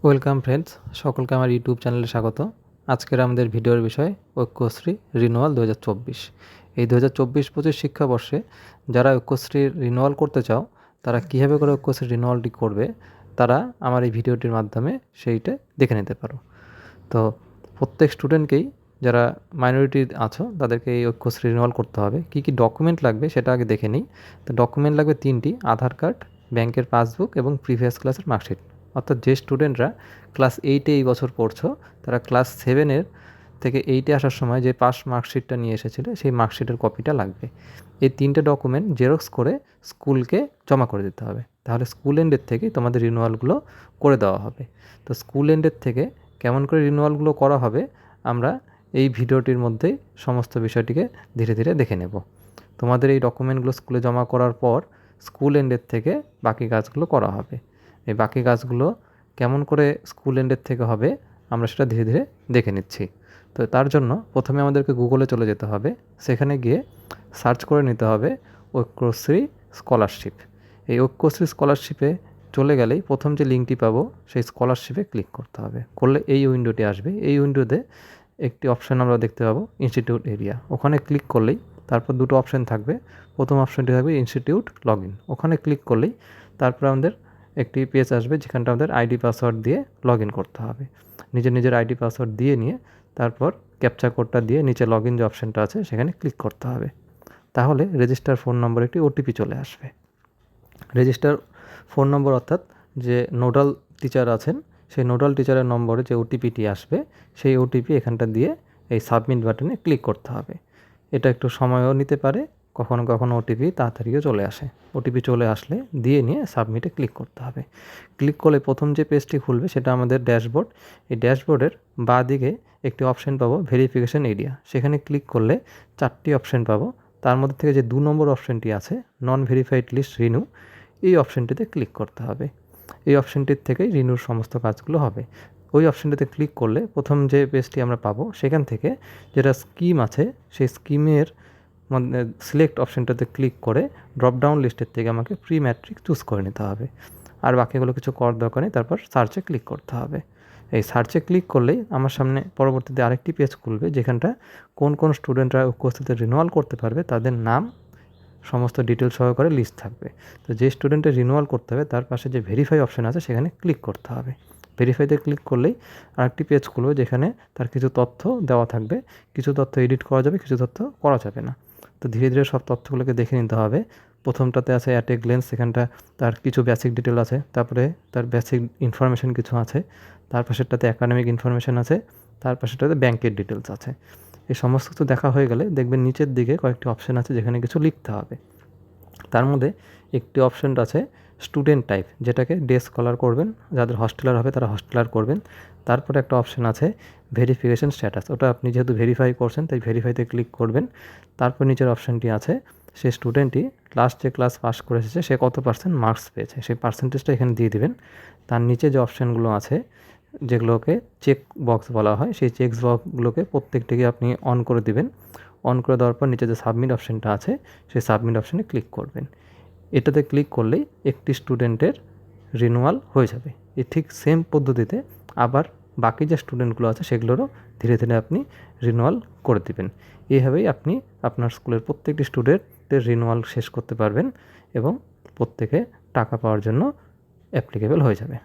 Welcome friends, সকলকে আমার YouTube চ্যানেলে স্বাগত। আজকের আমাদের ভিডিওর বিষয় ঐক্যশ্রী রিনুয়াল 2024। এই 2024-25 শিক্ষাবর্ষে যারা ঐক্যশ্রী রিনুয়াল করতে চাও তারা কীভাবে করে ঐক্যশ্রী রিনুয়ালটি করবে তারা আমার এই ভিডিওটির মাধ্যমে সেইটা দেখে নিতে পারো। তো প্রত্যেক স্টুডেন্টকেই যারা মাইনরিটি আছো তাদেরকে এই ঐক্যশ্রী রিনুয়াল করতে হবে। কী কী ডকুমেন্ট লাগবে সেটা আগে দেখে নিই। তো ডকুমেন্ট লাগবে 3টি: আধার কার্ড, ব্যাংকের পাসবুক এবং প্রিভিয়াস ক্লাসের মার্কশিট। অর্থাৎ যে স্টুডেন্টরা ক্লাস 8-এ এই বছর পড়ছো তারা ক্লাস 7-এর থেকে 8-এ আসার সময় যে পাস মার্কশিটটা নিয়ে এসেছিলে সেই মার্কশিটের কপিটা লাগবে। এই 3টে ডকুমেন্ট জেরক্স করে স্কুলকে জমা করে দিতে হবে, তাহলে স্কুল এন্ডের থেকেই তোমাদের রিনুয়ালগুলো করে দেওয়া হবে। তো স্কুল এন্ডের থেকে কেমন করে রিনুয়ালগুলো করা হবে আমরা এই ভিডিওটির মধ্যেই সমস্ত বিষয়টিকে ধীরে ধীরে দেখে নেব। তোমাদের এই ডকুমেন্টগুলো স্কুলে জমা করার পর স্কুল এন্ডের থেকে বাকি কাজগুলো করা হবে। এই বাকি কাজগুলো কেমন করে স্কুল এন্ডের থেকে হবে আমরা সেটা ধীরে ধীরে দেখে নিচ্ছি। তো তার জন্য প্রথমে আমাদেরকে গুগলে চলে যেতে হবে, সেখানে গিয়ে সার্চ করে নিতে হবে ঐক্যশ্রী স্কলারশিপ। এই ঐক্যশ্রী স্কলারশিপে চলে গেলেই প্রথম যে লিঙ্কটি পাবো সেই স্কলারশিপে ক্লিক করতে হবে। করলে এই উইন্ডোটি আসবে। এই উইন্ডোতে একটি অপশান আমরা দেখতে পাবো ইনস্টিটিউট এরিয়া। ওখানে ক্লিক করলেই তারপর দুটো অপশান থাকবে। প্রথম অপশানটি থাকবে ইনস্টিটিউট লগ ইন। ওখানে ক্লিক করলেই তারপর আমাদের একটি পেজ আসবে যেখানটা আমাদের আইডি পাসওয়ার্ড দিয়ে লগ ইন করতে হবে। নিজের আইডি পাসওয়ার্ড দিয়ে নিয়ে তারপর ক্যাপচা কোডটা দিয়ে নিচে লগ ইন যে অপশানটা আছে সেখানে ক্লিক করতে হবে। তাহলে রেজিস্টার ফোন নম্বরে একটি ওটিপি চলে আসবে। রেজিস্টার ফোন নম্বর অর্থাৎ যে নোডাল টিচার আছেন সেই নোডাল টিচারের নম্বরে যে ওটিপিটি আসবে সেই ওটিপি এখানটা দিয়ে এই সাবমিট বাটনে ক্লিক করতে হবে। এটা একটু সময়ও নিতে পারে, কখনো কখনো ওটিপি তাড়াতাড়িও চলে আসে। ওটিপি চলে আসলে দিয়ে নিয়ে সাবমিটে ক্লিক করতে হবে। ক্লিক করলে প্রথম যে পেজটি খুলবে সেটা আমাদের ড্যাশবোর্ড। এই ড্যাশবোর্ডের বাঁ দিকে একটি অপশান পাবো ভেরিফিকেশান এরিয়া। সেখানে ক্লিক করলে 4টি অপশান পাবো। তার মধ্যে থেকে যে 2 নম্বর অপশানটি আছে নন ভেরিফাইড লিস্ট রিনিউ, এই অপশানটিতে ক্লিক করতে হবে। এই অপশানটির থেকেই রিনিউর সমস্ত কাজগুলো হবে। ওই অপশানটিতে ক্লিক করলে প্রথম যে পেজটি আমরা পাবো সেখান থেকে যেটা স্কিম আছে সেই স্কিমের সিলেক্ট অপশানটাতে ক্লিক করে ড্রপডাউন লিস্টের থেকে আমাকে প্রি ম্যাট্রিক চুজ করে নিতে হবে। আর বাকিগুলো কিছু করার দরকার নেই। তারপর সার্চে ক্লিক করতে হবে। এই সার্চে ক্লিক করলেই আমার সামনে পরবর্তীতে আরেকটি পেজ খুলবে যেখানটা কোন কোন স্টুডেন্টরা উপস্থিতি রিনুয়াল করতে পারবে তাদের নাম সমস্ত ডিটেলস সহকারে লিস্ট থাকবে। তো যে স্টুডেন্টের রিনুয়াল করতে হবে তার পাশে যে ভেরিফাই অপশান আছে সেখানে ক্লিক করতে হবে। ভেরিফাইতে ক্লিক করলেই আরেকটি পেজ খুলবে যেখানে তার কিছু তথ্য দেওয়া থাকবে। কিছু তথ্য এডিট করা যাবে, কিছু তথ্য করা যাবে না। তো ধীরে ধীরে সব তথ্যগুলোকে দেখে নিতে হবে। প্রথমটাতে আছে অ্যাট এ গ্লেন্স, সেখানটা তার কিছু বেসিক ডিটেল আছে, তারপরে তার বেসিক ইনফরমেশান কিছু আছে, তার পাশেরটাতে অ্যাকাডেমিক ইনফরমেশান আছে, তার পাশেরটাতে ব্যাংকের ডিটেলস আছে। এই সমস্ত কিছু দেখা হয়ে গেলে দেখবেন নিচের দিকে কয়েকটি অপশান আছে যেখানে কিছু লিখতে হবে। তার মধ্যে একটি অপশানটা আছে স্টুডেন্ট টাইপ, যেটাকে ডে স্কলার করবেন, যাদের হস্টেলার হবে তারা হস্টেলার করবেন। তারপরে একটা অপশান আছে ভেরিফিকেশান স্ট্যাটাস, ওটা আপনি যেহেতু ভেরিফাই করছেন তাই ভেরিফাইতে ক্লিক করবেন। তারপর নিচের অপশানটি আছে সে স্টুডেন্টটি লাস্ট যে ক্লাস পাস করে এসেছে সে কত পার্সেন্ট মার্কস পেয়েছে সেই পার্সেন্টেজটা এখানে দিয়ে দেবেন। তার নিচে যে অপশানগুলো আছে যেগুলোকে চেক বক্স বলা হয় সেই চেক বক্সগুলোকে প্রত্যেকটিকে আপনি অন করে দিবেন। অন করে দেওয়ার পর নিচে যে সাবমিট অপশানটা আছে সেই সাবমিট অপশানে ক্লিক করবেন। এটাতে ক্লিক করলেই একটি স্টুডেন্টের রিনুয়াল হয়ে যাবে। এই ঠিক সেম পদ্ধতিতে আবার বাকি যে স্টুডেন্টগুলো আছে সেগুলোরও ধীরে ধীরে আপনি রিনুয়াল করে দিবেন। এইভাবেই আপনি আপনার স্কুলের প্রত্যেকটি স্টুডেন্টের রিনুয়াল শেষ করতে পারবেন এবং প্রত্যেকে টাকা পাওয়ার জন্য অ্যাপ্লিকেবল হয়ে যাবে।